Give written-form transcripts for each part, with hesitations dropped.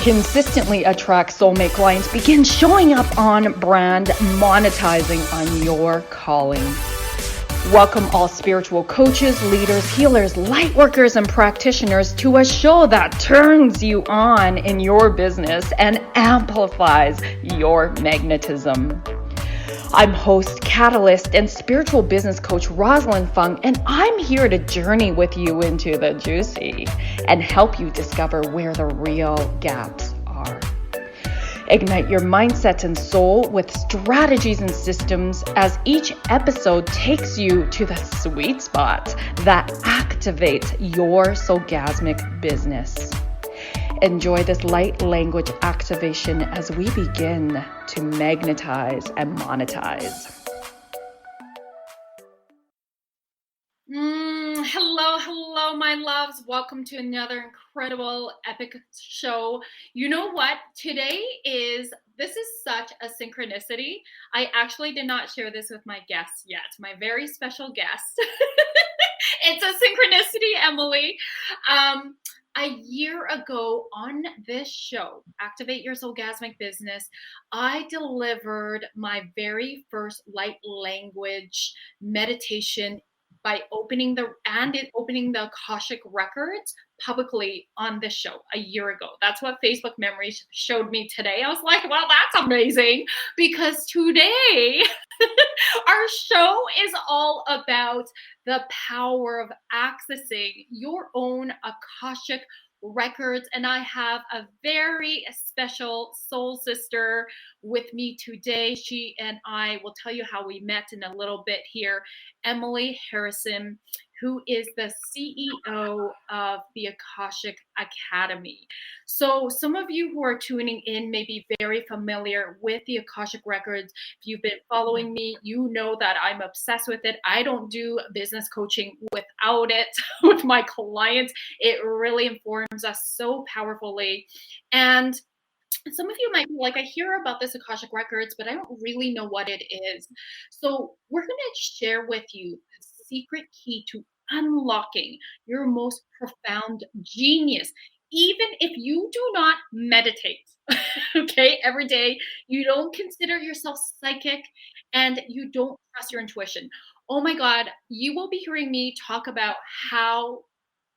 consistently attract soulmate clients, begin showing up on brand, monetizing on your calling. Welcome all spiritual coaches, leaders, healers, light workers, and practitioners to a show that turns you on in your business and amplifies your magnetism. I'm host, catalyst, and spiritual business coach Rosalind Fung, and I'm here to journey with you into the juicy and help you discover where the real gaps are. Ignite your mindset and soul with strategies and systems as each episode takes you to the sweet spot that activates your soulgasmic business. Enjoy this light language activation as we begin to magnetize and monetize. Hello, my loves. Welcome to another incredible, epic show. You know what? This is such a synchronicity. I actually did not share this with my guests yet, my very special guest. It's a synchronicity, Emily. A year ago on this show, Activate Your Soulgasmic Business, I delivered my very first light language meditation by opening the Akashic records publicly on this show a year ago. That's what Facebook Memories showed me today. I was like, well, that's amazing, because today our show is all about the power of accessing your own Akashic records. And I have a very special soul sister with me today. She and I will tell you how we met in a little bit here. Emily Harrison, who is the CEO of the Akashic Academy. So some of you who are tuning in may be very familiar with the Akashic records. If you've been following me, you know that I'm obsessed with it. I don't do business coaching without it with my clients. It really informs us so powerfully. And some of you might be like, I hear about this Akashic records, but I don't really know what it is. So we're going to share with you the secret key to unlocking your most profound genius, even if you do not meditate, okay, every day, you don't consider yourself psychic, and you don't trust your intuition. Oh my God, you will be hearing me talk about how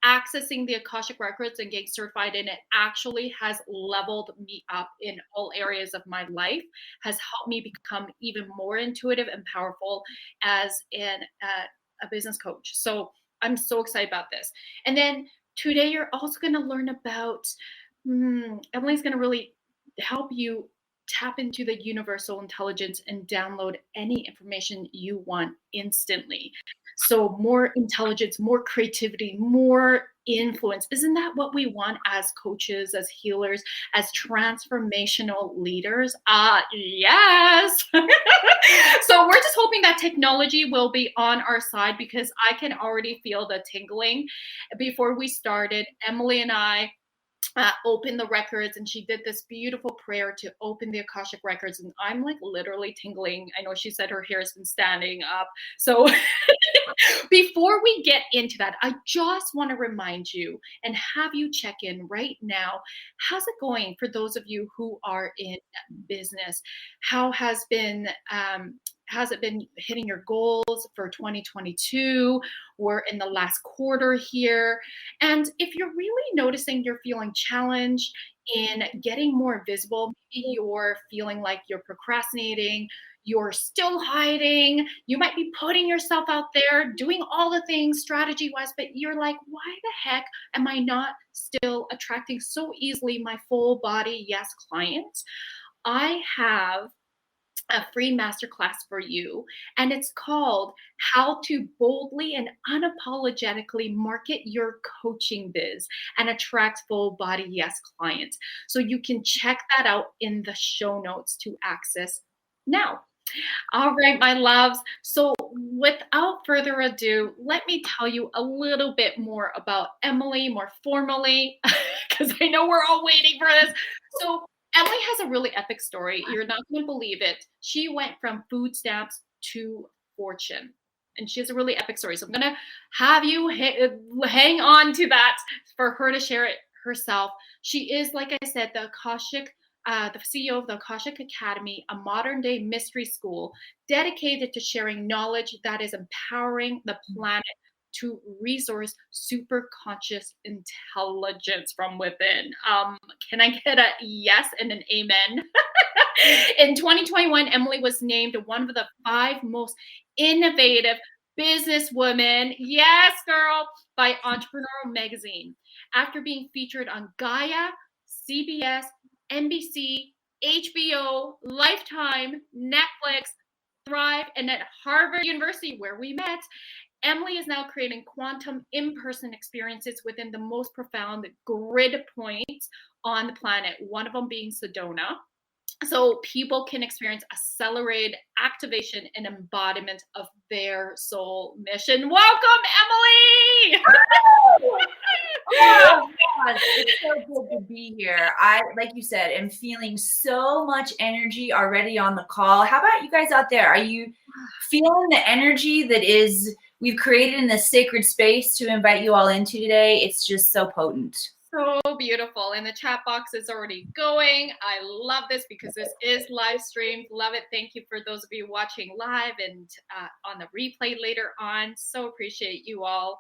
accessing the Akashic records and getting certified in it actually has leveled me up in all areas of my life, has helped me become even more intuitive and powerful as a business coach. So I'm so excited about this. And then today you're also going to learn about, Emily's going to really help you tap into the universal intelligence and download any information you want instantly. So more intelligence, more creativity, more influence. Isn't that what we want as coaches, as healers, as transformational leaders? Yes. So we're just hoping that technology will be on our side, because I can already feel the tingling. Before we started, Emily and I open the records, and she did this beautiful prayer to open the Akashic records, and I'm like literally tingling. I know she said her hair has been standing up. So before we get into that, I just want to remind you and have you check in right now. How's it going for those of you who are in business? How has it been hitting your goals for 2022? We're in the last quarter here. And if you're really noticing you're feeling challenged in getting more visible, maybe you're feeling like you're procrastinating, you're still hiding, you might be putting yourself out there, doing all the things strategy-wise, but you're like, why the heck am I not still attracting so easily my full body yes clients? I have a free masterclass for you, and it's called How to Boldly and Unapologetically Market Your Coaching Biz and Attract Full Body Yes clients. So you can check that out in the show notes to access now. All right, my loves. So without further ado, let me tell you a little bit more about Emily, more formally, because I know we're all waiting for this. So Emily has a really epic story. You're not going to believe it. She went from food stamps to fortune. And she has a really epic story. So I'm going to have you hang on to that for her to share it herself. She is, like I said, the CEO of the Akashic Academy, a modern day mystery school dedicated to sharing knowledge that is empowering the planet to resource superconscious intelligence from within. Can I get a yes and an amen? In 2021, Emily was named one of the 5 most innovative businesswomen, yes, girl, by Entrepreneurial Magazine. After being featured on Gaia, CBS, NBC, HBO, Lifetime, Netflix, Thrive, and at Harvard University, where we met, Emily is now creating quantum in-person experiences within the most profound grid points on the planet, one of them being Sedona, so people can experience accelerated activation and embodiment of their soul mission. Welcome, Emily! Oh gosh, it's so good to be here. I, like you said, am feeling so much energy already on the call. How about you guys out there? Are you feeling the energy that we've created in this sacred space to invite you all into today? It's just so potent. So beautiful. And the chat box is already going. I love this because this is live streamed. Love it. Thank you for those of you watching live and on the replay later on. So appreciate you all.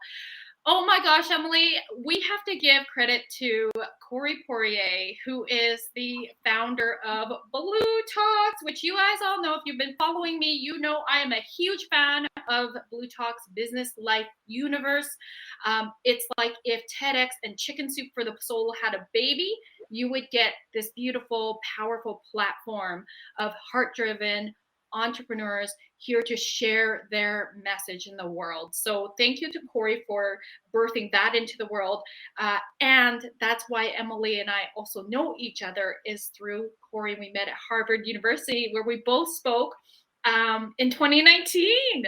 Oh my gosh, Emily, we have to give credit to Corey Poirier, who is the founder of Blue Talks, which you guys all know. If you've been following me, you know I am a huge fan of Blue Talks business life universe. It's like if TEDx and Chicken Soup for the Soul had a baby, you would get this beautiful, powerful platform of heart-driven entrepreneurs here to share their message in the world. So thank you to Corey for birthing that into the world. And that's why Emily and I also know each other, is through Corey. We met at Harvard University, where we both spoke in 2019.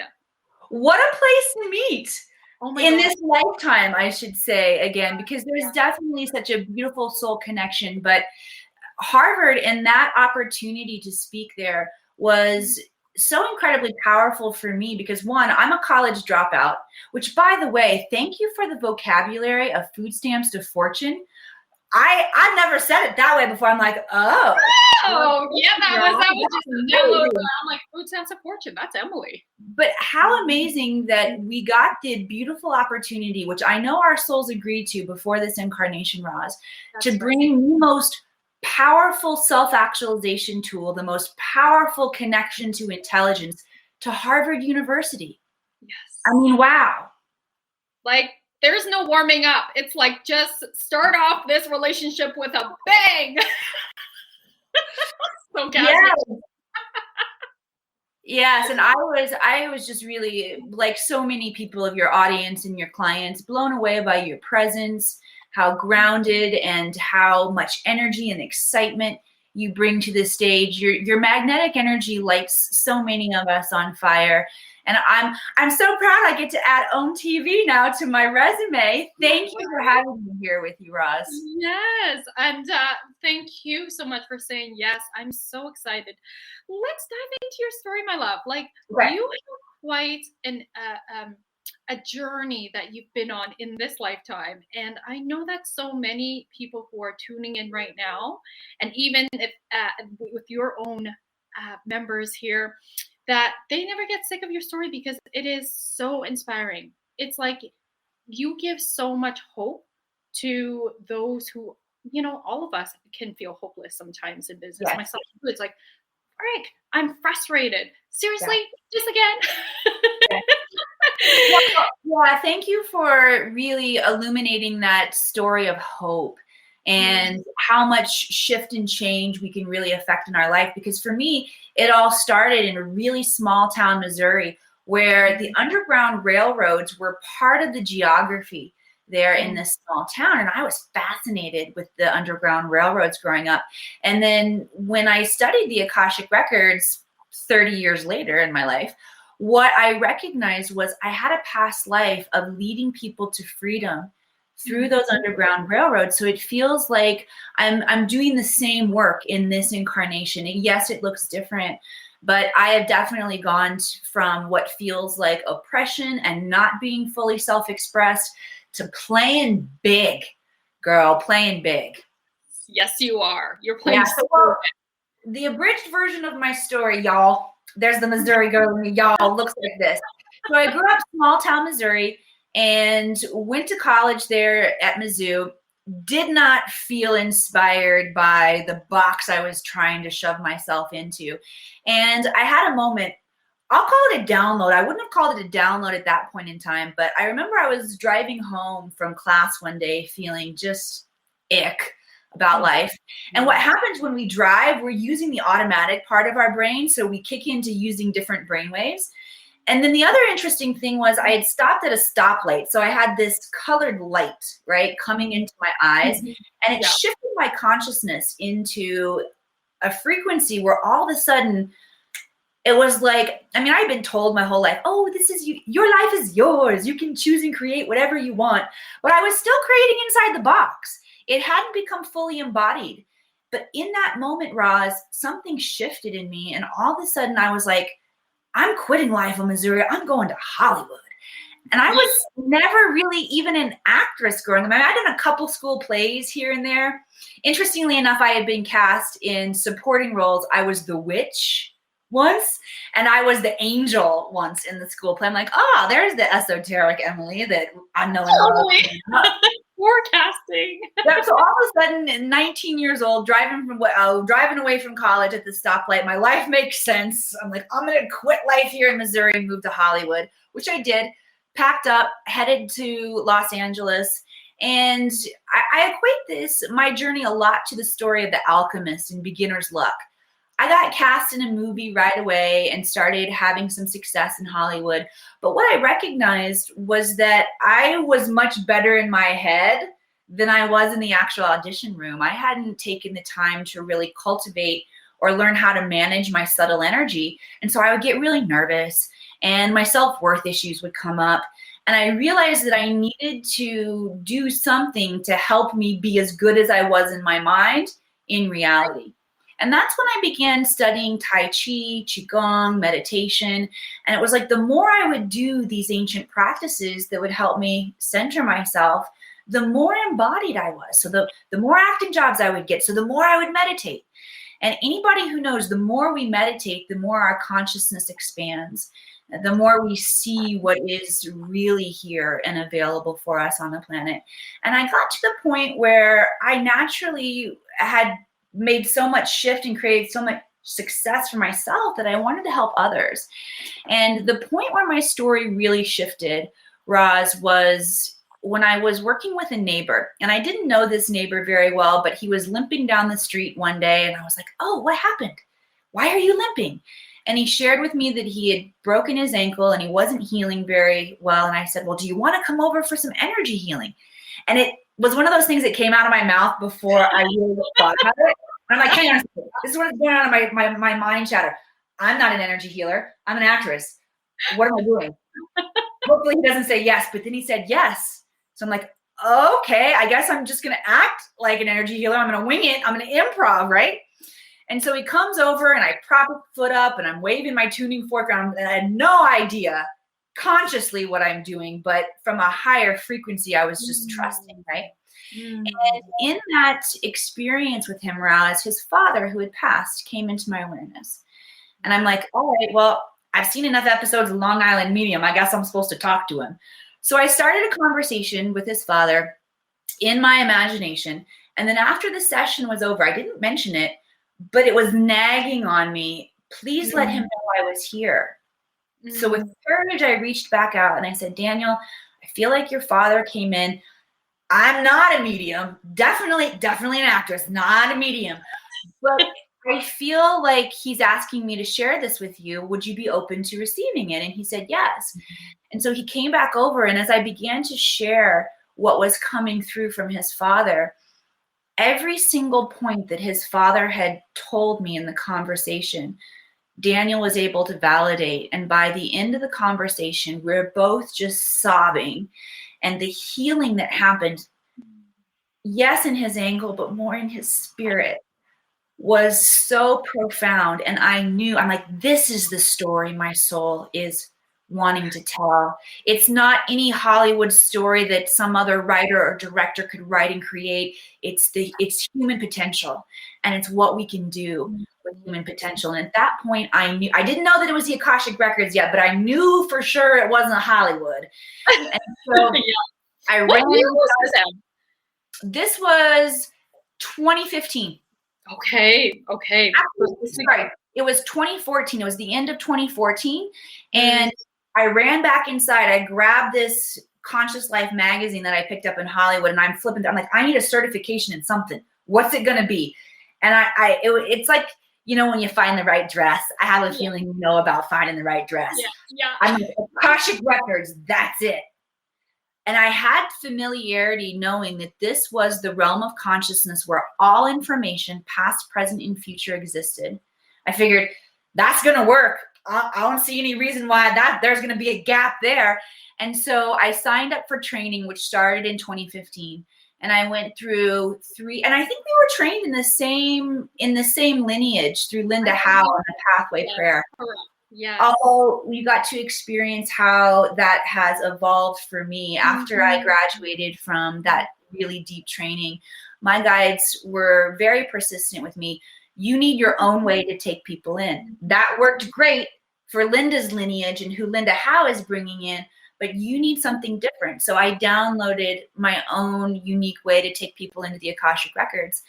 What a place to meet. Oh my in God. This lifetime, I should say, again, because there's definitely such a beautiful soul connection. But Harvard and that opportunity to speak there was so incredibly powerful for me because, one, I'm a college dropout, which, by the way, thank you for the vocabulary of food stamps to fortune. I never said it that way before. I'm like, oh yeah, that was just download. I'm like, food stamps of fortune. That's Emily. But how amazing that we got the beautiful opportunity, which I know our souls agreed to before this incarnation, Roz, to bring the most powerful self-actualization tool, the most powerful connection to intelligence, to Harvard University. Yes. I mean, wow. Like, there's no warming up. It's like, just start off this relationship with a bang. So yes. Yes, and I was just really, like so many people of your audience and your clients, blown away by your presence, how grounded and how much energy and excitement you bring to the stage. Your magnetic energy lights so many of us on fire. And I'm so proud I get to add OMTV now to my resume. Thank you for having me here with you, Roz. Yes, and thank you so much for saying yes. I'm so excited. Let's dive into your story, my love. Like, you have quite a journey that you've been on in this lifetime. And I know that so many people who are tuning in right now, and even if with your own members here, that they never get sick of your story because it is so inspiring. It's like you give so much hope to those who, you know, all of us can feel hopeless sometimes in business. Yes. Myself, it's like, Rick, I'm frustrated. Seriously, just again. Yeah, thank you for really illuminating that story of hope and how much shift and change we can really affect in our life. Because for me, it all started in a really small town, Missouri, where the Underground Railroads were part of the geography there in this small town. And I was fascinated with the Underground Railroads growing up. And then when I studied the Akashic Records 30 years later in my life, what I recognized was I had a past life of leading people to freedom through those Underground Railroads. So it feels like I'm doing the same work in this incarnation. And yes, it looks different, but I have definitely gone from what feels like oppression and not being fully self-expressed to playing big, Girl, playing big. Yes, you are. You're playing. Yeah, so well, the abridged version of my story, y'all, there's the Missouri girl in me, y'all, looks like this. So I grew up small town Missouri and went to college there at Mizzou. Did not feel inspired by the box I was trying to shove myself into. And I had a moment, I'll call it a download. I wouldn't have called it a download at that point in time, but I remember I was driving home from class one day feeling just ick about life. And what happens when we drive, we're using the automatic part of our brain. So we kick into using different brain waves. And then the other interesting thing was I had stopped at a stoplight. So I had this colored light, right, coming into my eyes. And it shifted my consciousness into a frequency where all of a sudden it was like, I mean, I've been told my whole life, oh, this is you, your life is yours. You can choose and create whatever you want. But I was still creating inside the box. It hadn't become fully embodied. But in that moment, Roz, something shifted in me. And all of a sudden I was like, I'm quitting life in Missouri. I'm going to Hollywood. And I was never really even an actress growing up. I mean, I'd done a couple school plays here and there. Interestingly enough, I had been cast in supporting roles. I was the witch once, and I was the angel once in the school play. I'm like, oh, there's the esoteric Emily that I know. Forecasting. Yeah, so all of a sudden, 19 years old, driving away from college at the stoplight, my life makes sense. I'm like, I'm going to quit life here in Missouri and move to Hollywood, which I did. Packed up, headed to Los Angeles. And I equate my journey a lot to the story of the alchemist in Beginner's Luck. I got cast in a movie right away and started having some success in Hollywood. But what I recognized was that I was much better in my head than I was in the actual audition room. I hadn't taken the time to really cultivate or learn how to manage my subtle energy. And so I would get really nervous and my self-worth issues would come up. And I realized that I needed to do something to help me be as good as I was in my mind in reality. And that's when I began studying Tai Chi, Qigong, meditation. And it was like the more I would do these ancient practices that would help me center myself, the more embodied I was. So the more acting jobs I would get, so the more I would meditate. And anybody who knows, the more we meditate, the more our consciousness expands, the more we see what is really here and available for us on the planet. And I got to the point where I naturally had made so much shift and created so much success for myself that I wanted to help others. And the point where my story really shifted, Roz, was when I was working with a neighbor. And I didn't know this neighbor very well, but he was limping down the street one day. And I was like, oh, what happened? Why are you limping? And he shared with me that he had broken his ankle and he wasn't healing very well. And I said, well, do you want to come over for some energy healing? And it was one of those things that came out of my mouth before I really thought about it. And I'm like, hang on a second. This is what's going on in my mind chatter. I'm not an energy healer. I'm an actress. What am I doing? Hopefully he doesn't say yes, but then he said yes. So I'm like, okay, I guess I'm just going to act like an energy healer. I'm going to wing it. I'm going to improv, right? And so he comes over and I prop his foot up and I'm waving my tuning fork around and I had no idea consciously what I'm doing, but from a higher frequency, I was just trusting, right? And in that experience with him, Roz, his father, who had passed, came into my awareness. And I'm like, all right, well, I've seen enough episodes of Long Island Medium. I guess I'm supposed to talk to him. So I started a conversation with his father in my imagination. And then after the session was over, I didn't mention it, but it was nagging on me. Please let him know I was here. So with courage, I reached back out and I said, Daniel, I feel like your father came in. I'm not a medium, definitely an actress, not a medium. But I feel like he's asking me to share this with you. Would you be open to receiving it? And he said, yes. And so he came back over. And as I began to share what was coming through from his father, every single point that his father had told me in the conversation, Daniel was able to validate. And by the end of the conversation, we're both just sobbing. And the healing that happened, yes, in his ankle, but more in his spirit, was so profound. And I knew, I'm like, this is the story my soul is wanting to tell. It's not any Hollywood story that some other writer or director could write and create. It's human potential, and it's what we can do with human potential. And at that point, I didn't know that it was the Akashic Records yet, but I knew for sure it wasn't Hollywood. And so Yeah. I What ran. year was this? This was 2015. Okay. Actually, sorry, it was 2014. It was the end of 2014. And I ran back inside. I grabbed this Conscious Life magazine that I picked up in Hollywood, and I'm flipping through. I'm like, I need a certification in something. What's it going to be? And it's like, you know, when you find the right dress. I have a feeling you know about finding the right dress. Yeah. I'm like, Akashic Records, that's it. And I had familiarity knowing that this was the realm of consciousness where all information, past, present, and future existed. I figured that's going to work. I don't see any reason why there's going to be a gap there. And so I signed up for training, which started in 2015. And I went through 3, and I think we were trained in the same lineage through Linda Howe and the Pathway Prayer. Correct. Yeah. Although we got to experience how that has evolved for me after I graduated from that really deep training. My guides were very persistent with me. You need your own way to take people in. That worked great for Linda's lineage and who Linda Howe is bringing in, but you need something different. So I downloaded my own unique way to take people into the Akashic Records.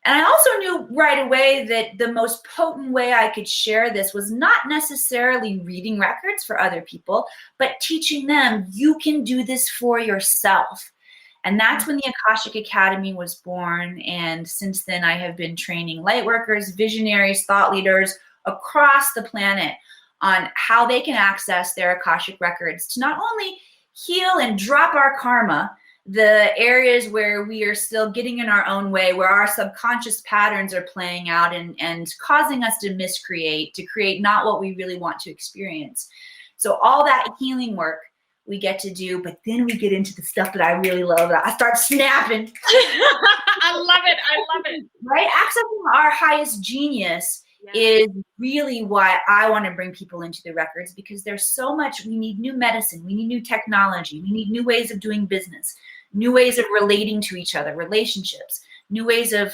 And I also knew right away that the most potent way I could share this was not necessarily reading records for other people, but teaching them you can do this for yourself. And that's when the Akashic Academy was born. And since then, I have been training light workers, visionaries, thought leaders across the planet on how they can access their Akashic Records to not only heal and drop our karma, the areas where we are still getting in our own way, where our subconscious patterns are playing out and causing us to miscreate, to create not what we really want to experience. So all that healing work we get to do, but then we get into the stuff that I really love. I start snapping. I love it. Right? Accessing our highest genius is really why I want to bring people into the records, because there's so much. We need new medicine. We need new technology. We need new ways of doing business, new ways of relating to each other, relationships, new ways of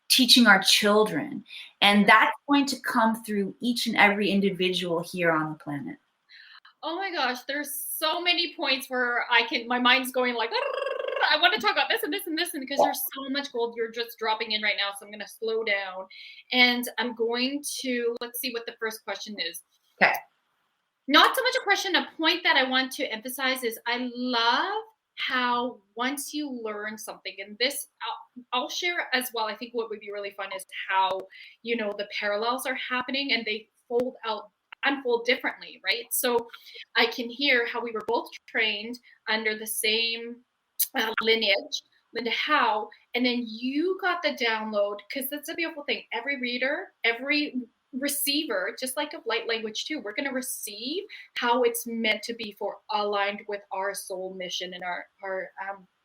teaching our children. And that's going to come through each and every individual here on the planet. Oh my gosh, there's so many points where my mind's going like, I want to talk about this and this and this, and because there's so much gold you're just dropping in right now. So I'm going to slow down, and I'm going to, let's see what the first question is. Okay. Not so much a question, a point that I want to emphasize is I love how once you learn something, and this I'll share as well. I think what would be really fun is how, you know, the parallels are happening and they unfold differently, right? So I can hear how we were both trained under the same lineage, Linda Howe, and then you got the download, because that's a beautiful thing. Every reader, every receiver, just like of light language too, we're going to receive how it's meant to be for aligned with our soul mission and our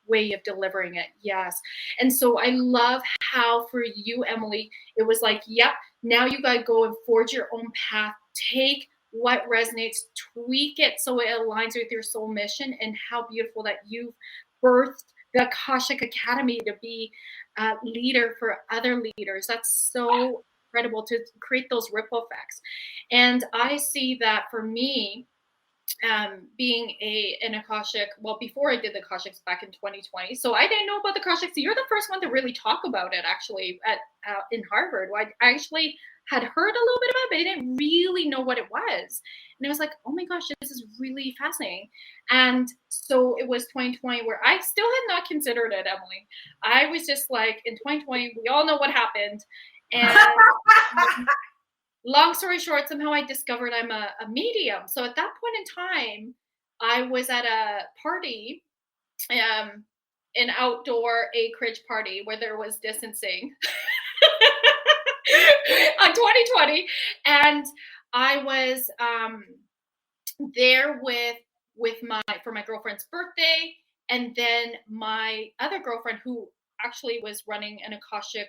way of delivering it. Yes. And so I love how for you, Emily, it was like, yep, now you got to go and forge your own path. Take what resonates, tweak it so it aligns with your soul mission, and how beautiful that you've birthed the Akashic Academy to be a leader for other leaders. That's so incredible to create those ripple effects. And I see that for me, being an Akashic, well, before I did the Akashics back in 2020, so I didn't know about the Akashics. You're the first one to really talk about it, actually, in Harvard. I actually had heard a little bit about it, but I didn't really know what it was. And I was like, oh my gosh, this is really fascinating. And so it was 2020 where I still had not considered it, Emily. I was just like, in 2020, we all know what happened. And long story short, somehow I discovered I'm a medium. So at that point in time, I was at a party, an outdoor acreage party where there was distancing on 2020. And I was there for my girlfriend's birthday. And then my other girlfriend, who actually was running an Akashic,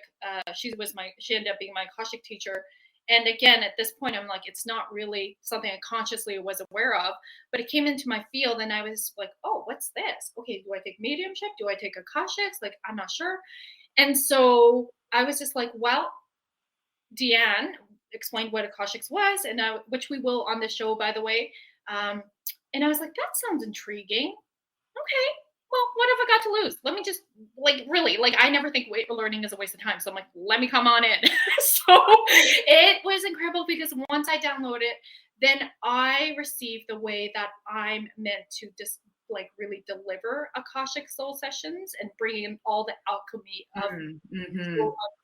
she ended up being my Akashic teacher. And again, at this point, I'm like, it's not really something I consciously was aware of, but it came into my field and I was like, oh, what's this? Okay, do I take mediumship? Do I take Akashics? Like, I'm not sure. And so I was just like, well, Deanne explained what Akashics was, and which we will on the show, by the way. And I was like, that sounds intriguing. Okay, well, what have I got to lose? Let me just, like, really, like, I never think learning is a waste of time. So I'm like, let me come on in. So it was incredible because once I download it, then I receive the way that I'm meant to just like really deliver Akashic soul sessions and bring in all the alchemy of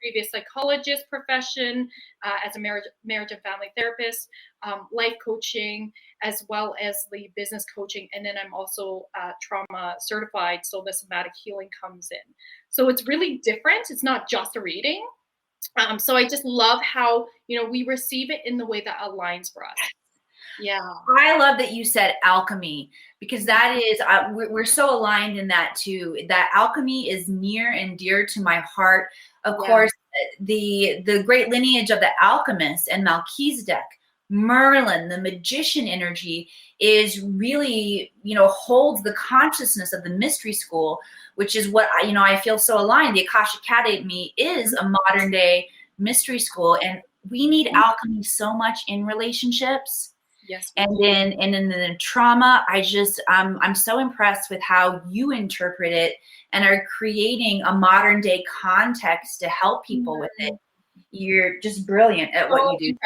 previous psychologist profession, as a marriage and family therapist, life coaching, as well as the business coaching. And then I'm also trauma certified. So the somatic healing comes in. So it's really different. It's not just a reading. So I just love how, we receive it in the way that aligns for us. Yeah. I love that you said alchemy, because that is, we're so aligned in that too. That alchemy is near and dear to my heart. Of course, the great lineage of the alchemists and Melchizedek, Merlin, the magician energy is really, holds the consciousness of the mystery school, which is what I feel so aligned. The Akashic Academy is a modern day mystery school, and we need alchemy so much in relationships. Yes. And in the trauma, I'm so impressed with how you interpret it and are creating a modern day context to help people with it. You're just brilliant at what you do.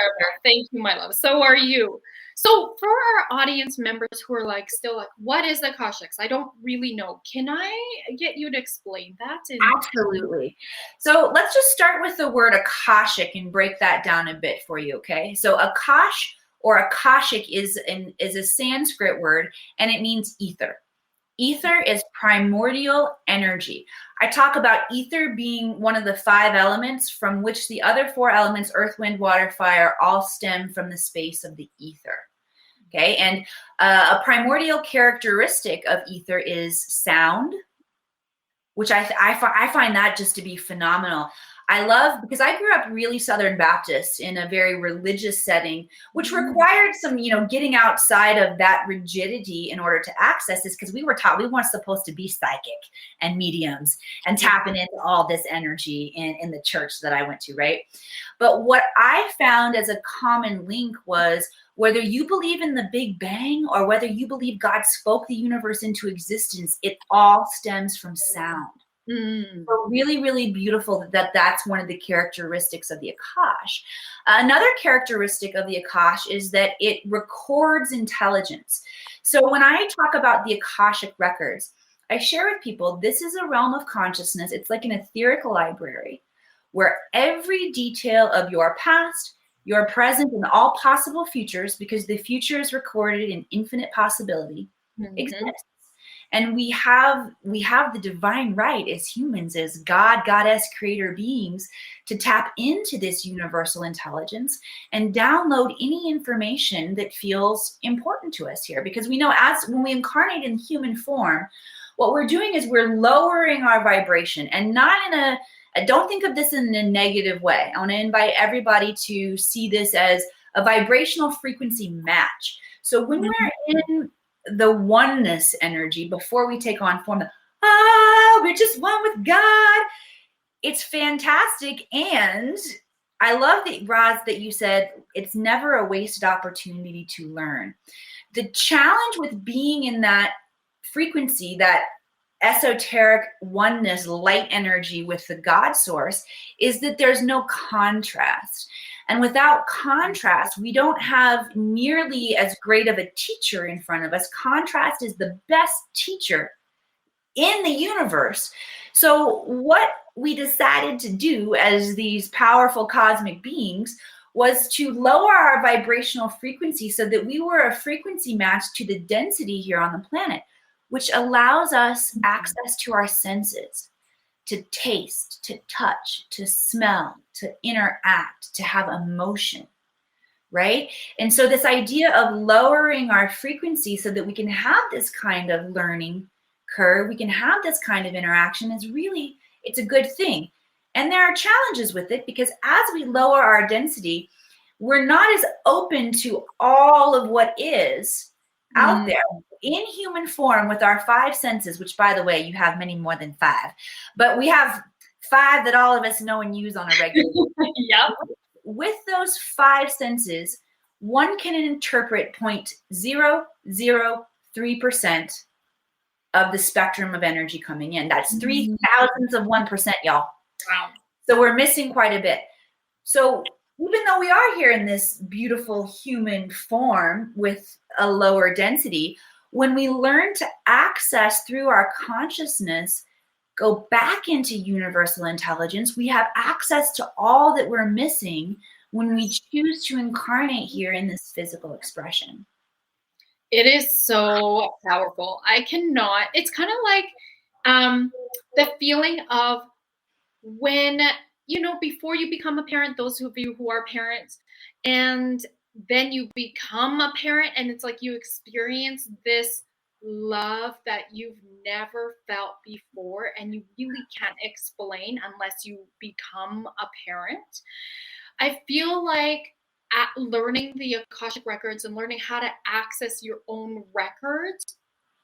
Thank you, my love. So are you. So for our audience members who are like, still like, what is Akashics? I don't really know. Can I get you to explain that? Absolutely. So let's just start with the word Akashic and break that down a bit for you. Okay. So Akash or Akashic is a Sanskrit word, and it means ether. Ether is primordial energy. I talk about ether being one of the 5 elements from which the other 4 elements, earth, wind, water, fire, all stem from the space of the ether. Okay, and a primordial characteristic of ether is sound, which I find that just to be phenomenal. I love, because I grew up really Southern Baptist in a very religious setting, which required some, getting outside of that rigidity in order to access this, because we were taught we weren't supposed to be psychic and mediums and tapping into all this energy in the church that I went to, right? But what I found as a common link was, whether you believe in the Big Bang or whether you believe God spoke the universe into existence, it all stems from sound. So really, really beautiful that's one of the characteristics of the Akash. Another characteristic of the Akash is that it records intelligence. So when I talk about the Akashic records, I share with people, this is a realm of consciousness. It's like an etheric library where every detail of your past, your present, and all possible futures, because the future is recorded in infinite possibility, exists. And we have the divine right as humans, as God, goddess, creator beings, to tap into this universal intelligence and download any information that feels important to us here. Because we know, when we incarnate in human form, what we're doing is we're lowering our vibration, and not in don't think of this in a negative way. I want to invite everybody to see this as a vibrational frequency match. So when we're in the oneness energy, before we take on form, we're just one with God, it's fantastic. And I love that, Roz, that you said it's never a wasted opportunity to learn. The challenge with being in that frequency, that esoteric oneness light energy with the God source, is that there's no contrast. And without contrast, we don't have nearly as great of a teacher in front of us. Contrast is the best teacher in the universe. So what we decided to do as these powerful cosmic beings was to lower our vibrational frequency so that we were a frequency match to the density here on the planet, which allows us access to our senses, to taste, to touch, to smell, to interact, to have emotion, right? And so this idea of lowering our frequency so that we can have this kind of learning curve, we can have this kind of interaction, is really, it's a good thing. And there are challenges with it, because as we lower our density, we're not as open to all of what is out there in human form with our 5 senses, which, by the way, you have many more than 5, but we have 5 that all of us know and use on a regular basis. Yep. With those 5 senses, one can interpret 0.003% of the spectrum of energy coming in. That's 0.003 of 1%, y'all. Wow. So we're missing quite a bit. So even though we are here in this beautiful human form with a lower density, when we learn to access through our consciousness, go back into universal intelligence, we have access to all that we're missing when we choose to incarnate here in this physical expression. It is so powerful. I cannot, it's kind of like the feeling of when, you know, before you become a parent, those of you who are parents, and then you become a parent, and it's like you experience this love that you've never felt before, and you really can't explain unless you become a parent. I feel like learning the Akashic records and learning how to access your own records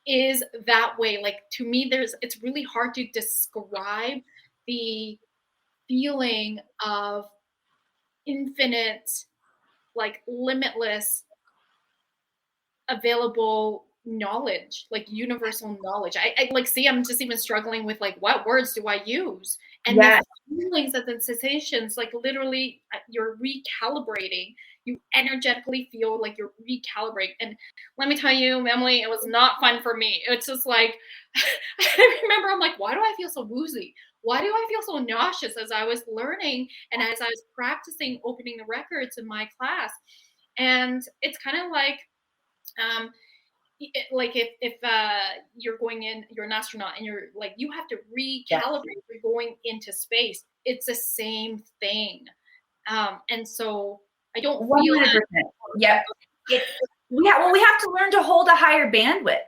is that way. Like, to me, it's really hard to describe the feeling of infinite, like limitless, available knowledge, like universal knowledge. I like, see, I'm just even struggling with like, what words do I use? And the feelings and the sensations, like literally you're recalibrating. You energetically feel like you're recalibrating. And let me tell you, Emily, it was not fun for me. It's just like, I remember I'm like, why do I feel so woozy? Why do I feel so nauseous as I was learning and as I was practicing opening the records in my class? And it's kind of like, like if you're going in, you're an astronaut and you're like, you have to recalibrate, you're going into space. It's the same thing. And so I don't 100%. feel that. Yep. We have to learn to hold a higher bandwidth.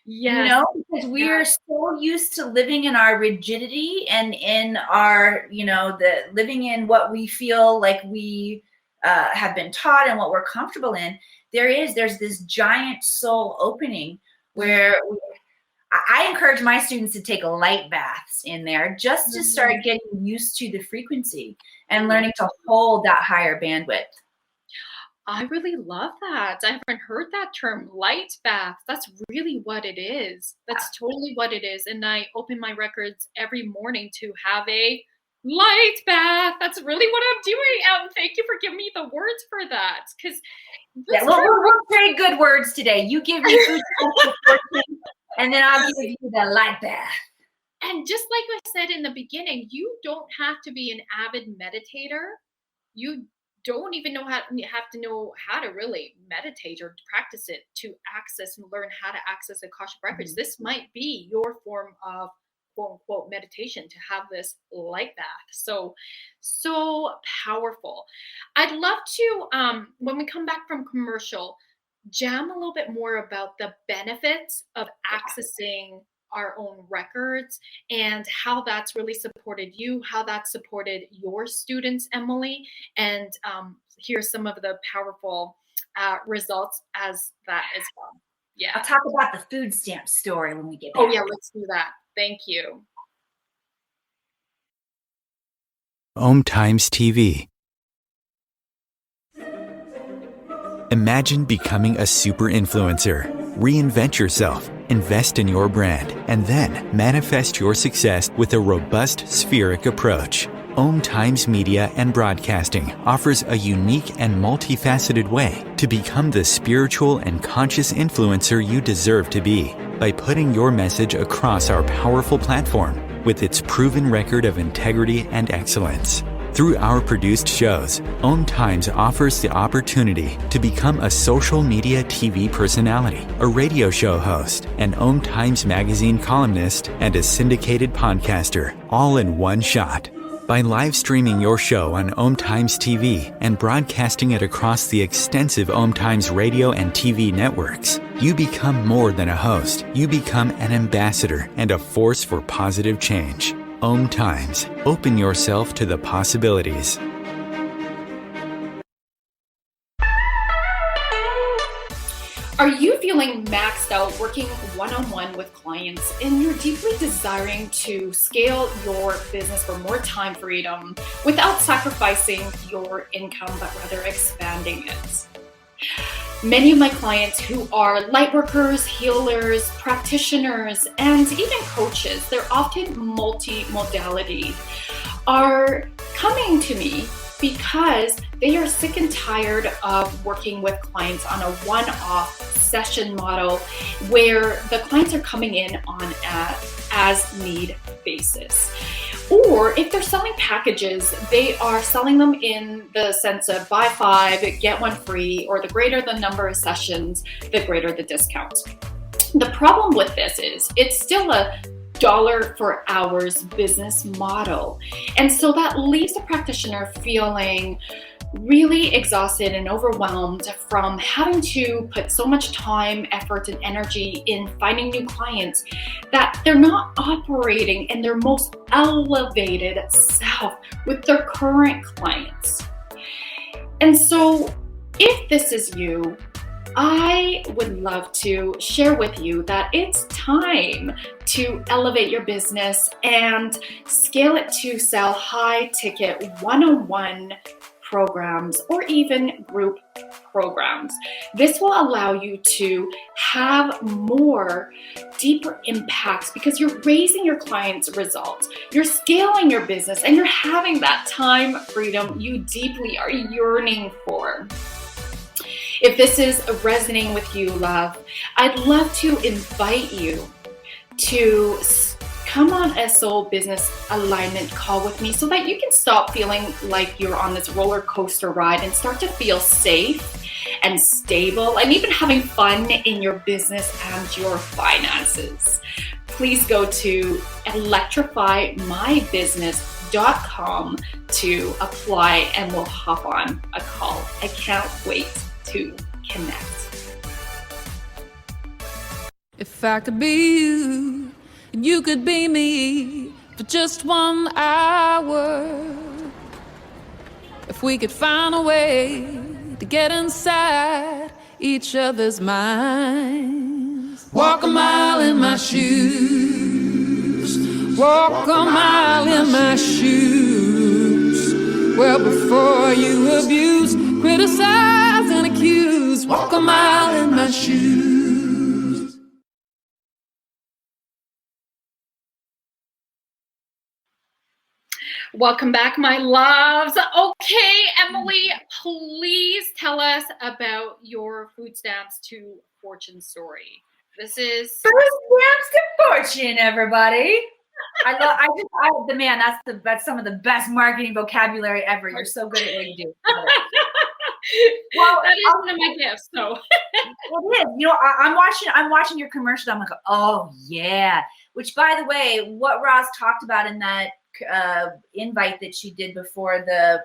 Yes. You know, because we're so used to living in our rigidity and in our, you know, the living in what we feel like we have been taught and what we're comfortable in. There's this giant soul opening where I encourage my students to take light baths in there just to start getting used to the frequency and learning to hold that higher bandwidth. I really love that. I haven't heard that term, light bath. That's really what it is. That's totally what it is. And I open my records every morning to have a light bath. That's really what I'm doing. Thank you for giving me the words for that. Because we'll trade good words today. You give me food and then I'll give you the light bath. And just like I said in the beginning, you don't have to be an avid meditator. You don't even have to know how to really meditate or practice it to access and learn how to access Akashic records. This might be your form of quote unquote meditation, to have this light bath. So powerful. I'd love to, when we come back from commercial, jam a little bit more about the benefits of accessing our own records and how that's really supported you, how that's supported your students, Emily, and here's some of the powerful results as that as well. Yeah. I'll talk about the food stamp story when we get back. Oh yeah, let's do that. Thank you. OMTimes TV. Imagine becoming a super influencer. Reinvent yourself, invest in your brand, and then manifest your success with a robust spheric approach. OMTimes Media and Broadcasting offers a unique and multifaceted way to become the spiritual and conscious influencer you deserve to be by putting your message across our powerful platform with its proven record of integrity and excellence. Through our produced shows, OMTimes offers the opportunity to become a social media TV personality, a radio show host, an OMTimes magazine columnist, and a syndicated podcaster, all in one shot. By live streaming your show on OMTimes TV and broadcasting it across the extensive OMTimes radio and TV networks, you become more than a host. You become an ambassador and a force for positive change. OMTimes. Open yourself to the possibilities. Are you feeling maxed out working one-on-one with clients and you're deeply desiring to scale your business for more time freedom without sacrificing your income, but rather expanding it? Many of my clients who are light workers, healers, practitioners, and even coaches, they're often multi-modality, are coming to me because they are sick and tired of working with clients on a one-off session model where the clients are coming in on an as-need basis. Or if they're selling packages, they are selling them in the sense of buy 5, get 1 free, or the greater the number of sessions, the greater the discount. The problem with this is it's still a dollar for hours business model. And so that leaves the practitioner feeling really exhausted and overwhelmed from having to put so much time, effort, and energy in finding new clients that they're not operating in their most elevated self with their current clients. And so if this is you, I would love to share with you that it's time to elevate your business and scale it to sell high ticket one-on-one programs or even group programs. This will allow you to have more deeper impacts because you're raising your clients' results, you're scaling your business, and you're having that time freedom you deeply are yearning for. If this is resonating with you, love, I'd love to invite you to come on a soul business alignment call with me so that you can stop feeling like you're on this roller coaster ride and start to feel safe and stable and even having fun in your business and your finances. Please go to electrifymybusiness.com to apply and we'll hop on a call. I can't wait to connect. If I could be you and you could be me for just 1 hour, if we could find a way to get inside each other's minds, walk a mile in my shoes, walk a mile in my shoes. Well, before you abuse, criticize and accuse, walk a mile in my shoes. Welcome back, my loves. Okay, Emily, please tell us about your food stamps to fortune story. This is Food stamps to fortune, everybody. That's some of the best marketing vocabulary ever. You're so good at what you do. Well, that is one of my gifts. So it is. You know, I'm watching your commercial. I'm like, oh yeah. Which, by the way, what Roz talked about in that invite that she did before the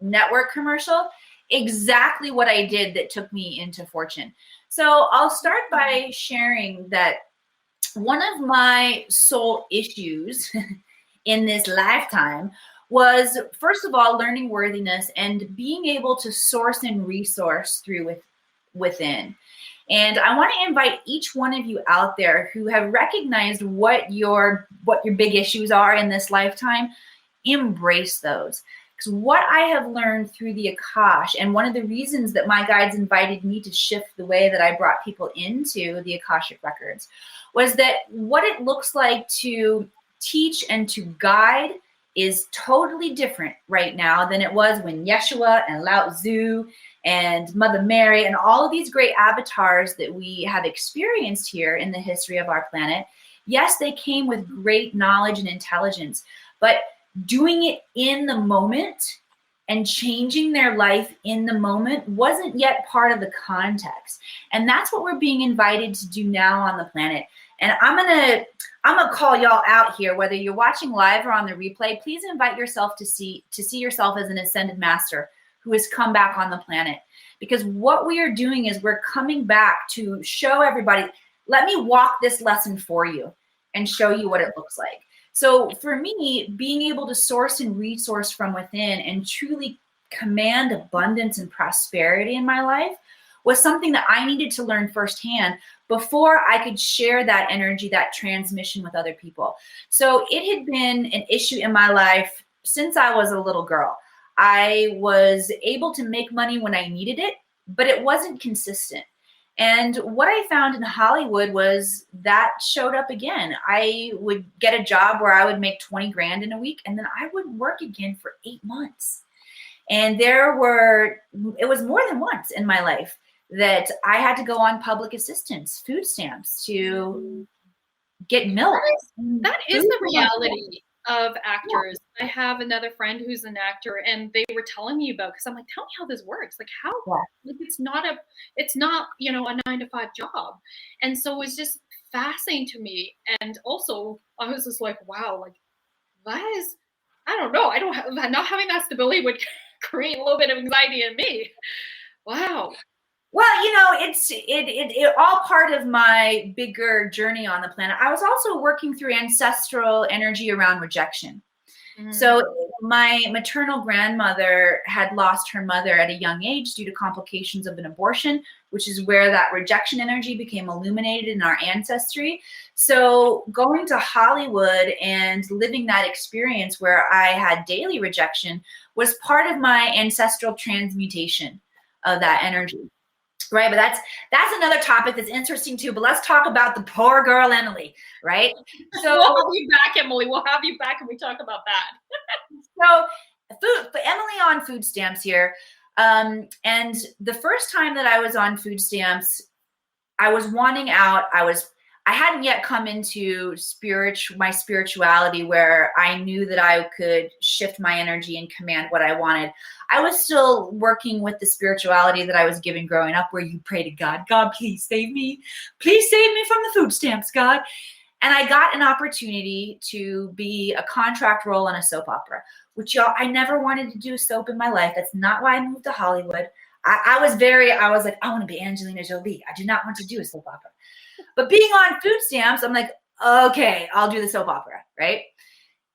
network commercial, exactly what I did that took me into fortune. So I'll start by sharing that one of my soul issues in this lifetime was, first of all, learning worthiness and being able to source and resource through within. And I want to invite each one of you out there who have recognized what your big issues are in this lifetime, embrace those. Because what I have learned through the Akash, and one of the reasons that my guides invited me to shift the way that I brought people into the Akashic records, was that what it looks like to teach and to guide is totally different right now than it was when Yeshua and Lao Tzu and Mother Mary and all of these great avatars that we have experienced here in the history of our planet. Yes, they came with great knowledge and intelligence, but doing it in the moment and changing their life in the moment wasn't yet part of the context. And that's what we're being invited to do now on the planet. And I'm gonna call y'all out here, whether you're watching live or on the replay. Please invite yourself to see yourself as an ascended master who has come back on the planet. Because what we are doing is we're coming back to show everybody, let me walk this lesson for you and show you what it looks like. So for me, being able to source and resource from within and truly command abundance and prosperity in my life was something that I needed to learn firsthand before I could share that energy, that transmission with other people. So it had been an issue in my life since I was a little girl. I was able to make money when I needed it, but it wasn't consistent. And what I found in Hollywood was that showed up again. I would get a job where I would make 20 grand in a week, and then I would work again for 8 months. And it was more than once in my life that I had to go on public assistance, food stamps, to get milk. That is the reality of actors. I have another friend who's an actor, and they were telling me about, because I'm like, tell me how this works. Like, how? Like, it's not a 9-to-5 job. And so it's just fascinating to me. And also, I was just like, wow, like, that is, I don't know. Not having that stability would create a little bit of anxiety in me. Wow. Well, it all part of my bigger journey on the planet. I was also working through ancestral energy around rejection. Mm-hmm. So my maternal grandmother had lost her mother at a young age due to complications of an abortion, which is where that rejection energy became illuminated in our ancestry. So going to Hollywood and living that experience where I had daily rejection was part of my ancestral transmutation of that energy. Right, but that's another topic that's interesting too. But let's talk about the poor girl Emily, right? So we'll have you back, Emily. We'll have you back, and we talk about that. So, Emily on food stamps here, and the first time that I was on food stamps, I was wanting out. I hadn't yet come into my spirituality where I knew that I could shift my energy and command what I wanted. I was still working with the spirituality that I was given growing up, where you pray to God, God, please save me. Please save me from the food stamps, God. And I got an opportunity to be a contract role on a soap opera, which I never wanted to do a soap in my life. That's not why I moved to Hollywood. I was like, I want to be Angelina Jolie. I do not want to do a soap opera. But being on food stamps, I'm like, okay, I'll do the soap opera, right?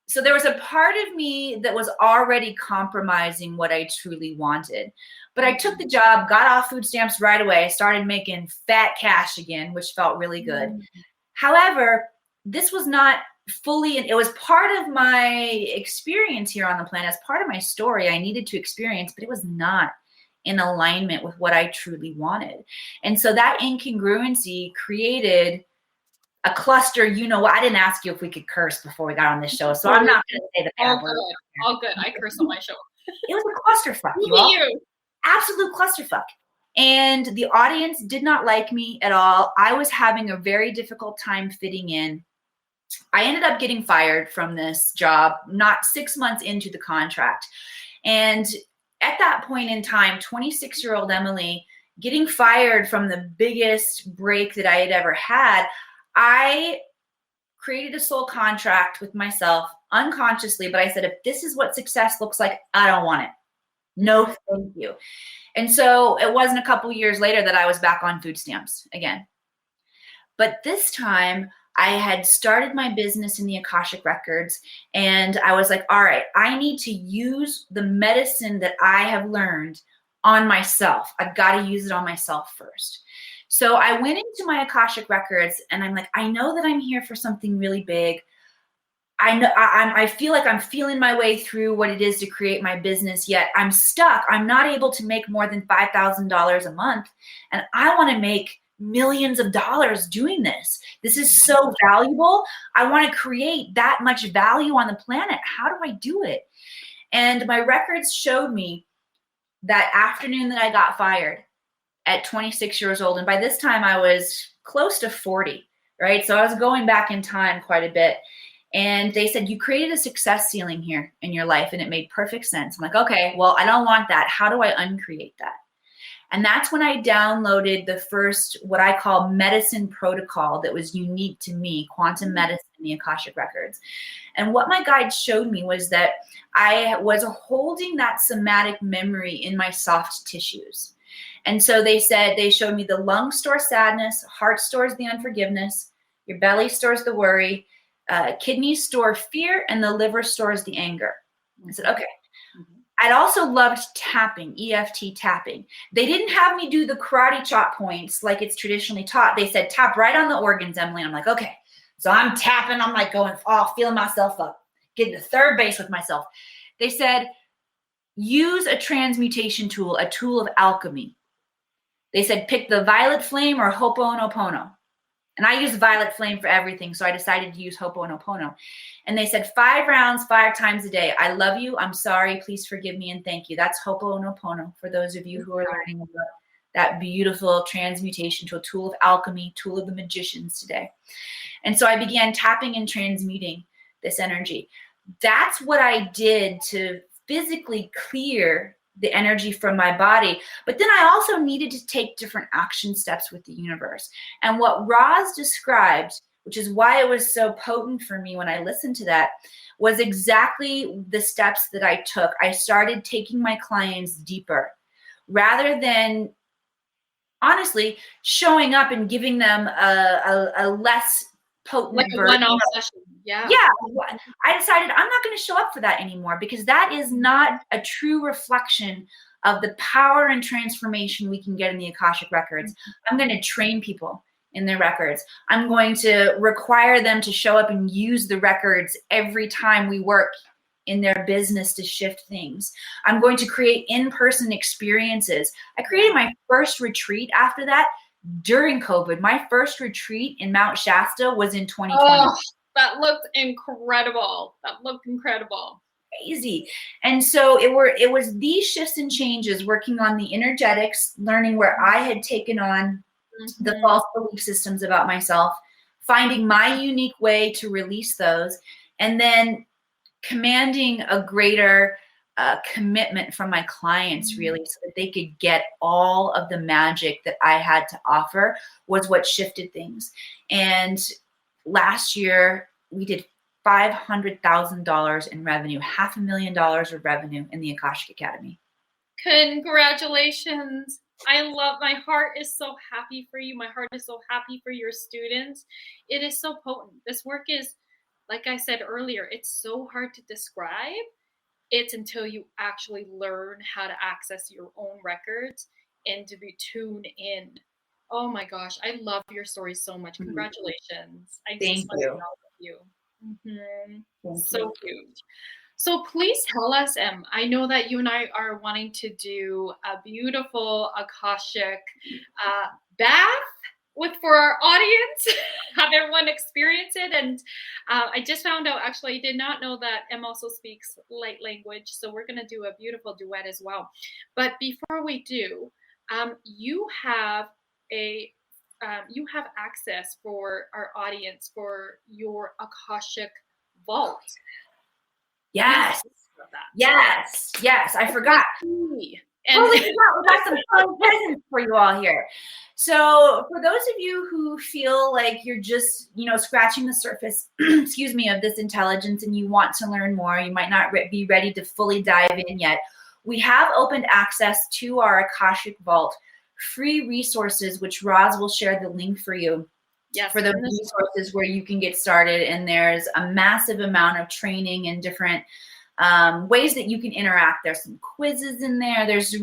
So there was a part of me that was already compromising what I truly wanted. But I took the job, got off food stamps right away, started making fat cash again, which felt really good. Mm-hmm. However, this was not fully, it was part of my experience here on the planet, as part of my story I needed to experience, but it was not in alignment with what I truly wanted. And so that incongruency created a cluster. I didn't ask you if we could curse before we got on this show, so I'm not going to say the bad word. All good. I curse on my show. It was a clusterfuck, you absolute clusterfuck. And the audience did not like me at all. I was having a very difficult time fitting in. I ended up getting fired from this job, not 6 months into the contract. And at that point in time, 26-year-old Emily getting fired from the biggest break that I had ever had, I created a soul contract with myself unconsciously, but I said, if this is what success looks like, I don't want it. No, thank you. And so it wasn't a couple years later that I was back on food stamps again. But this time I had started my business in the Akashic Records, and I was like, all right, I need to use the medicine that I have learned on myself. I've got to use it on myself first. So I went into my Akashic Records, and I'm like, I know that I'm here for something really big. I feel like I'm feeling my way through what it is to create my business, yet I'm stuck. I'm not able to make more than $5,000 a month, and I want to make millions of dollars doing this. This is so valuable. I want to create that much value on the planet. How do I do it? And my records showed me that afternoon that I got fired at 26 years old. And by this time I was close to 40, right? So I was going back in time quite a bit. And they said, you created a success ceiling here in your life. And it made perfect sense. I'm like, okay, well, I don't want that. How do I uncreate that? And that's when I downloaded the first, what I call medicine protocol that was unique to me, quantum medicine in the Akashic Records. And what my guide showed me was that I was holding that somatic memory in my soft tissues. And so they showed me the lung store sadness, heart stores the unforgiveness, your belly stores the worry, kidneys store fear, and the liver stores the anger. I said, okay. I'd also loved tapping, EFT tapping. They didn't have me do the karate chop points like it's traditionally taught. They said, tap right on the organs, Emily. And I'm like, okay. So I'm tapping. I'm like going, feeling myself up, getting to third base with myself. They said, use a transmutation tool, a tool of alchemy. They said, pick the violet flame or Ho'oponopono. And I use violet flame for everything, so I decided to use Ho'oponopono. And they said 5 rounds, 5 times a day. I love you. I'm sorry. Please forgive me and thank you. That's Ho'oponopono for those of you who are learning about that beautiful transmutation to a tool of alchemy, tool of the magicians today. And so I began tapping and transmuting this energy. That's what I did to physically clear the energy from my body. But then I also needed to take different action steps with the universe. And what Roz described, which is why it was so potent for me when I listened to that, was exactly the steps that I took. I started taking my clients deeper rather than, honestly, showing up and giving them a less potent like a version. one-off session. Yeah. I decided I'm not going to show up for that anymore, because that is not a true reflection of the power and transformation we can get in the Akashic records. I'm going to train people in their records. I'm going to require them to show up and use the records every time we work in their business to shift things. I'm going to create in-person experiences. I created my first retreat after that during COVID. My first retreat in Mount Shasta was in 2020. Oh, that looked incredible. Crazy. And so it was these shifts and changes, working on the energetics, learning where I had taken on the false belief systems about myself, finding my unique way to release those, and then commanding a greater commitment from my clients, really, so that they could get all of the magic that I had to offer, was what shifted things. And last year we did $500,000 in revenue, $500,000 of revenue in the Akashic Academy. Congratulations. My heart is so happy for you. My heart is so happy for your students. It is so potent. This work is, like I said earlier, it's so hard to describe. It's until you actually learn how to access your own records and to be tuned in. Oh my gosh, I love your story so much. Congratulations. Thank you. You. So cute. So please tell us, I know that you and I are wanting to do a beautiful Akashic bath for our audience, have everyone experience it. And I just found out, actually, I did not know that Em also speaks light language. So we're going to do a beautiful duet as well. But before we do, you have access for our audience for your Akashic vault. Yes. I forgot. And we got some fun presents for you all here. So for those of you who feel like you're just, scratching the surface, excuse me, of this intelligence, and you want to learn more, you might not be ready to fully dive in yet, we have opened access to our Akashic Vault, free resources, which Roz will share the link for you. Yes, for the resources where you can get started. And there's a massive amount of training and different ways that you can interact. There's some quizzes in there. There's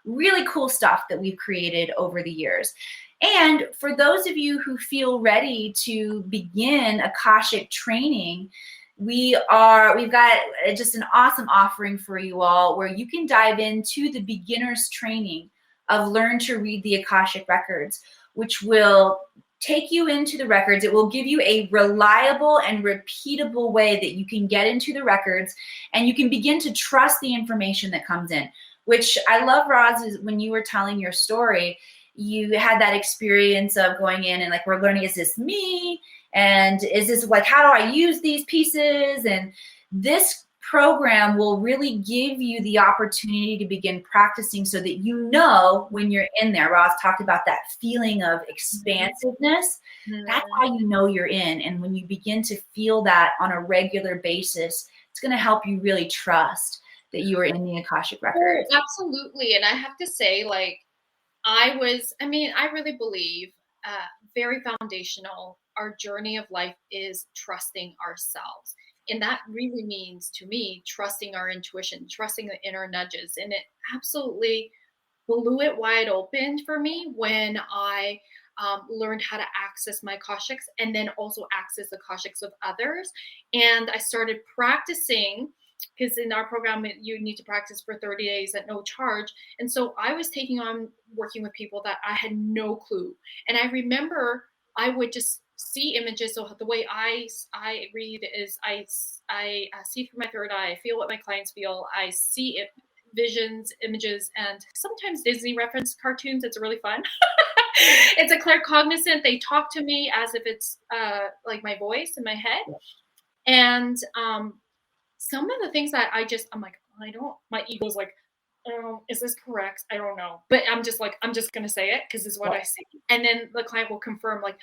really cool stuff that we've created over the years. And for those of you who feel ready to begin Akashic training, we've got just an awesome offering for you all, where you can dive into the beginner's training of Learn to Read the Akashic Records, which will take you into the records. It will give you a reliable and repeatable way that you can get into the records, and you can begin to trust the information that comes in, which I love, Roz, is when you were telling your story, you had that experience of going in and like, we're learning, is this me? And is this like, how do I use these pieces? And this program will really give you the opportunity to begin practicing, so that when you're in there. Ross talked about that feeling of expansiveness. That's how you know you're in. And when you begin to feel that on a regular basis, it's going to help you really trust that you are in the Akashic records. Oh, absolutely. And I have to say, I really believe very foundational. Our journey of life is trusting ourselves. And that really means to me, trusting our intuition, trusting the inner nudges. And it absolutely blew it wide open for me when I learned how to access my Akashics and then also access the Akashics of others. And I started practicing, because in our program, you need to practice for 30 days at no charge. And so I was taking on working with people that I had no clue. And I remember I would just see images. So the way I read is I see through my third eye. I feel what my clients feel. I see it, visions, images, and sometimes Disney reference cartoons. It's really fun. It's a claircognizant. They talk to me as if it's like my voice in my head. And some of the things that I'm like, my ego's like, oh, is this correct? I don't know. But I'm just going to say it because it's what I see. And then the client will confirm, like,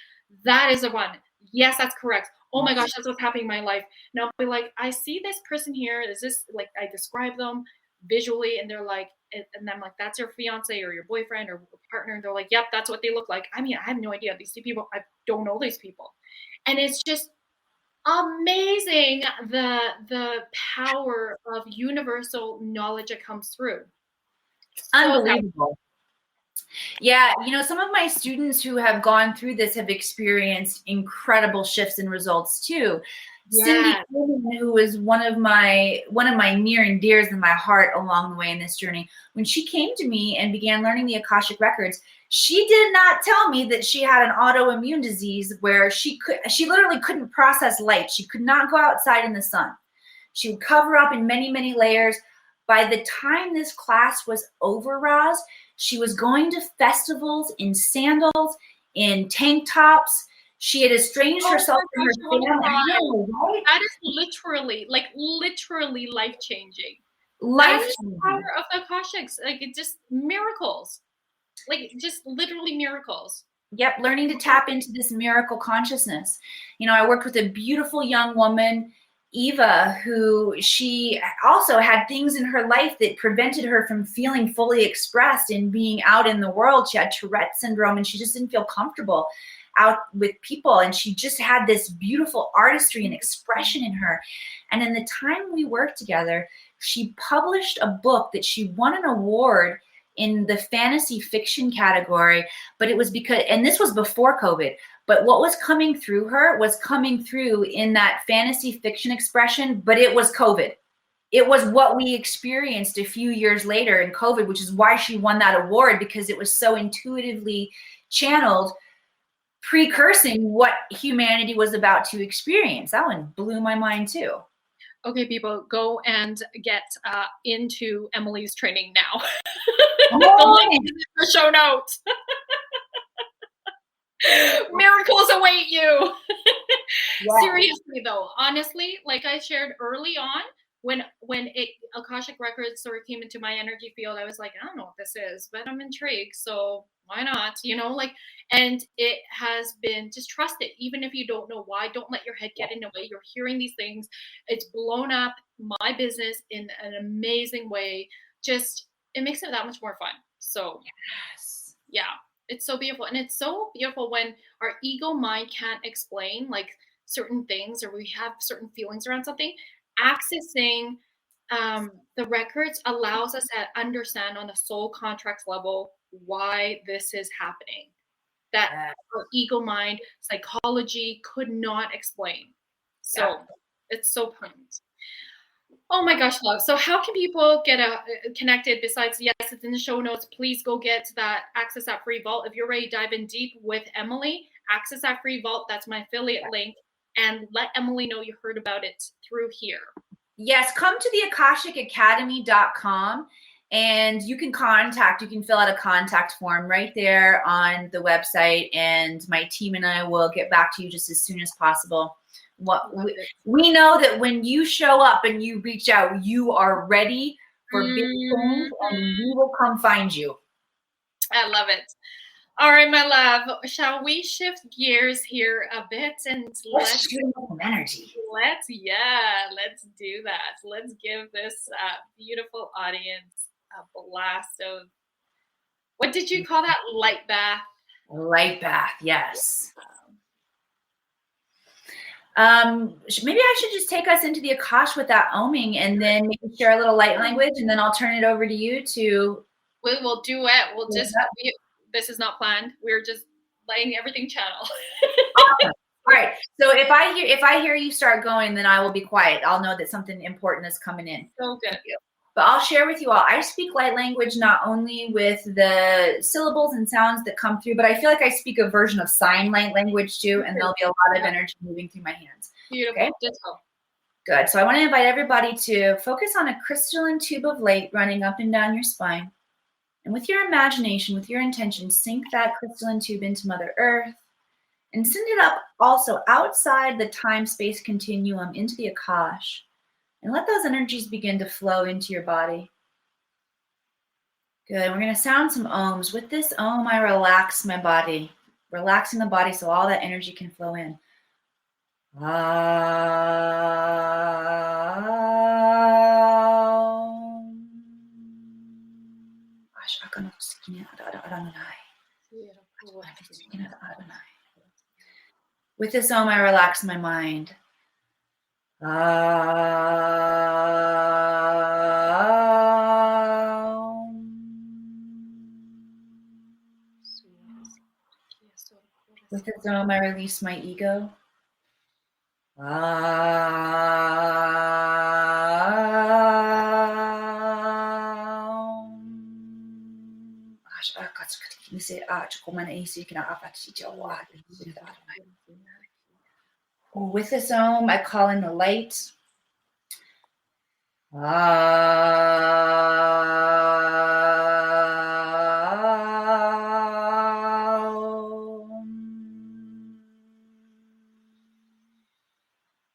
that is the one. Yes, that's correct. Oh my gosh, that's what's happening in my life. And I'll be like, I see this person here. Is this, like, I describe them visually, and they're like, and I'm like, that's your fiance or your boyfriend or partner. And they're like, yep, that's what they look like. I mean, I have no idea. These two people, I don't know these people. And it's just amazing the power of universal knowledge that comes through. Unbelievable. Yeah, some of my students who have gone through this have experienced incredible shifts in results too. Yeah. Cindy, who was one of my near and dears in my heart along the way in this journey, when she came to me and began learning the Akashic records, she did not tell me that she had an autoimmune disease where she literally couldn't process light. She could not go outside in the sun. She would cover up in many, many layers. By the time this class was over, Roz, she was going to festivals in sandals, in tank tops. She had estranged herself from her family. Right? That is literally life-changing. Life-changing. The power of the Akashics. Like, it's just miracles. Like, just literally miracles. Yep, learning to tap into this miracle consciousness. I worked with a beautiful young woman, Eva, who she also had things in her life that prevented her from feeling fully expressed and being out in the world. She had Tourette syndrome and she just didn't feel comfortable out with people. And she just had this beautiful artistry and expression in her. And in the time we worked together, she published a book that she won an award in the fantasy fiction category, but it was because, and this was before COVID, but what was coming through her was coming through in that fantasy fiction expression, but it was COVID. It was what we experienced a few years later in COVID, which is why she won that award, because it was so intuitively channeled, precursing what humanity was about to experience. That one blew my mind too. Okay, people, go and get into Emily's training now. The link is in the show notes. Miracles await you. Yeah. Seriously though, honestly, like I shared early on, when Akashic Records sort of came into my energy field, I was like, I don't know what this is, but I'm intrigued, so why not? And it has been, just trust it. Even if you don't know why, don't let your head get in the way. You're hearing these things. It's blown up my business in an amazing way. Just, it makes it that much more fun. So yes. Yeah, it's so beautiful. And it's so beautiful when our ego mind can't explain like certain things, or we have certain feelings around something. Accessing the records allows us to understand on a soul contracts level why this is happening, that our ego mind psychology could not explain. So it's so potent. Oh my gosh, love. So how can people get connected besides, yes, it's in the show notes. Please go get that, access that free vault. If you're ready to dive in deep with Emily, access that free vault. That's my affiliate link. And let Emily know you heard about it through here. Yes, come to the AkashicAcademy.com and you can fill out a contact form right there on the website, and my team and I will get back to you just as soon as possible. We know that when you show up and you reach out, you are ready for big things, and we will come find you. I love it. All right, my love. Shall we shift gears here a bit and let's shoot some energy? Let's do that. Let's give this beautiful audience a blast of, what did you call that? Light bath. Light bath, yes. Maybe I should just take us into the Akash with that oming and then maybe share a little light language, and then I'll turn it over to you to. We will do it. We'll just, this is not planned. We're just letting everything channel. Awesome. All right. So if I hear you start going, then I will be quiet. I'll know that something important is coming in. So good. But I'll share with you all. I speak light language not only with the syllables and sounds that come through, but I feel like I speak a version of sign language too, and there'll be a lot of energy moving through my hands. Beautiful. Okay? Just go. Good. So I want to invite everybody to focus on a crystalline tube of light running up and down your spine. And with your imagination, with your intention, sink that crystalline tube into Mother Earth and send it up also outside the time-space continuum into the Akash. And let those energies begin to flow into your body. Good. We're going to sound some ohms. With this ohm, I relax my body, relaxing the body so all that energy can flow in. With this ohm, I relax my mind. With this ohm, I release my ego. With this ohm, I call in the light.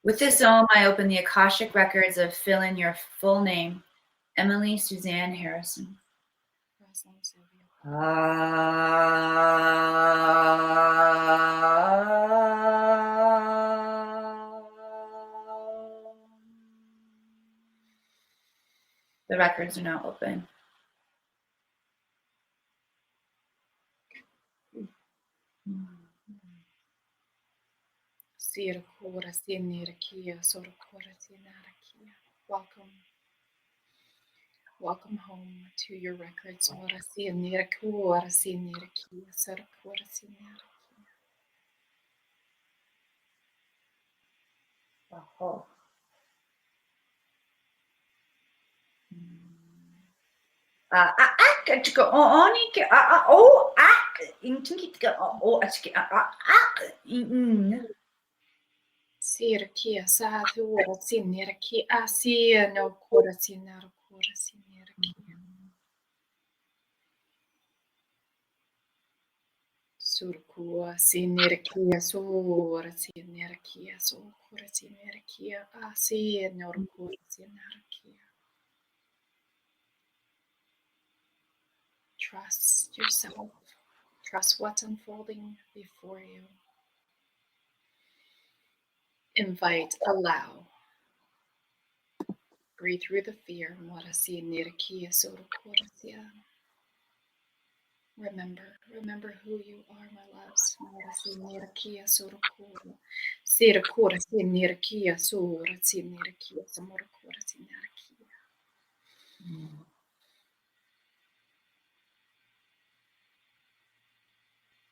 With this ohm, I open the Akashic records of fill in your full name, Emily Suzanne Harrison. The records are now open. Welcome. Welcome home to your records. Oh. Sirkia sathura sinirki asia no kora sinara kora sinirki. Surkua sinirkia sura sinirkia sura sinirkia asia no kora sinarkia. Trust yourself. Trust what's unfolding before you. Invite, allow. Breathe through the fear. Remember who you are, my loves.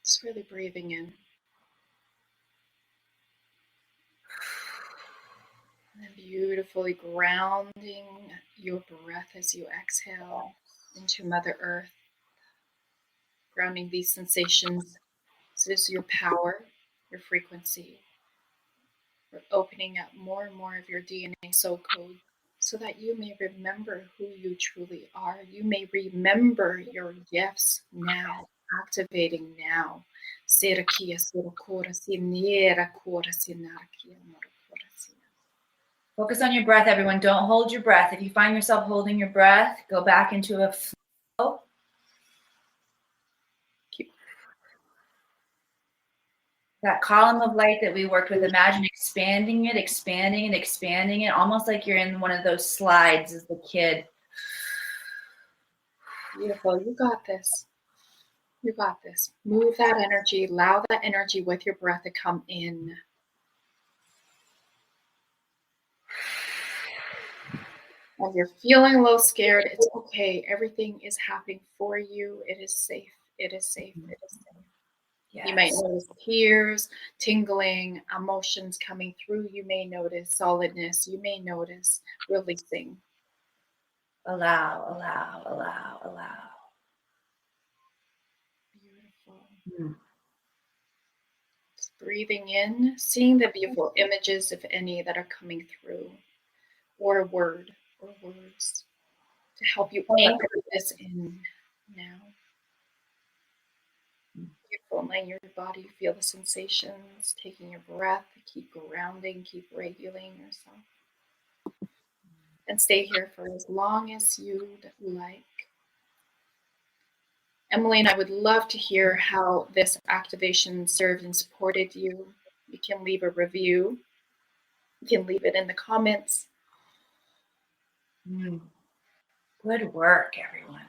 Just really breathing in. And beautifully grounding your breath as you exhale into Mother Earth. Grounding these sensations. This is your power, your frequency. We're opening up more and more of your DNA soul code so that you may remember who you truly are. You may remember your gifts now, activating now. Focus on your breath, everyone. Don't hold your breath. If you find yourself holding your breath, go back into a flow. That column of light that we worked with, imagine expanding it, almost like you're in one of those slides as a kid. Beautiful. You got this. You got this. Move that energy. Allow that energy with your breath to come in. If you're feeling a little scared, it's okay. Everything is happening for you. It is safe. It is safe. It is safe. Yes. You might notice tears, tingling, emotions coming through. You may notice solidness. You may notice releasing. Allow, allow, allow, allow. Beautiful. Just breathing in, seeing the beautiful images, if any, that are coming through, or a word or words to help you anchor this in now. Beautiful. Letting your body feel the sensations, taking your breath, keep grounding, keep regulating yourself. And stay here for as long as you'd like. Emily and I would love to hear how this activation served and supported you. You can leave a review. You can leave it in the comments. Good work, everyone.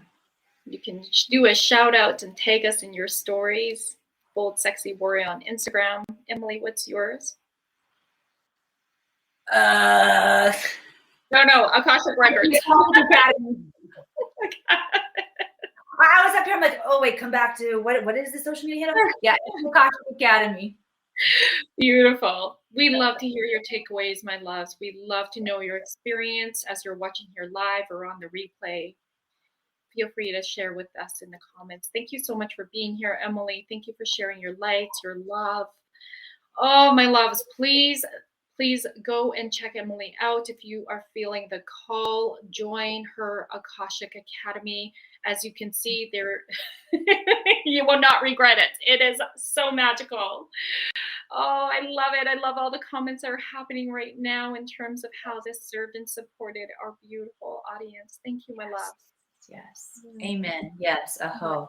You can do a shout out and tag us in your stories. Bold Sexy Warrior on Instagram. Emily, what's yours? No, Akashic Records. I was up here, I'm like, oh wait, come back to what is the social media handle? Yeah, it's Akashic Academy. Beautiful. We love to hear your takeaways, my loves. We love to know your experience as you're watching here live or on the replay. Feel free to share with us in the comments. Thank you so much for being here, Emily. Thank you for sharing your light, your love. Oh, my loves, please go and check Emily out. If you are feeling the call, join her Akashic Academy. As you can see there, you will not regret it. It is so magical. Oh, I love it. I love all the comments that are happening right now in terms of how this served and supported our beautiful audience. Thank you, my love. Yes. Amen. Yes. Aho.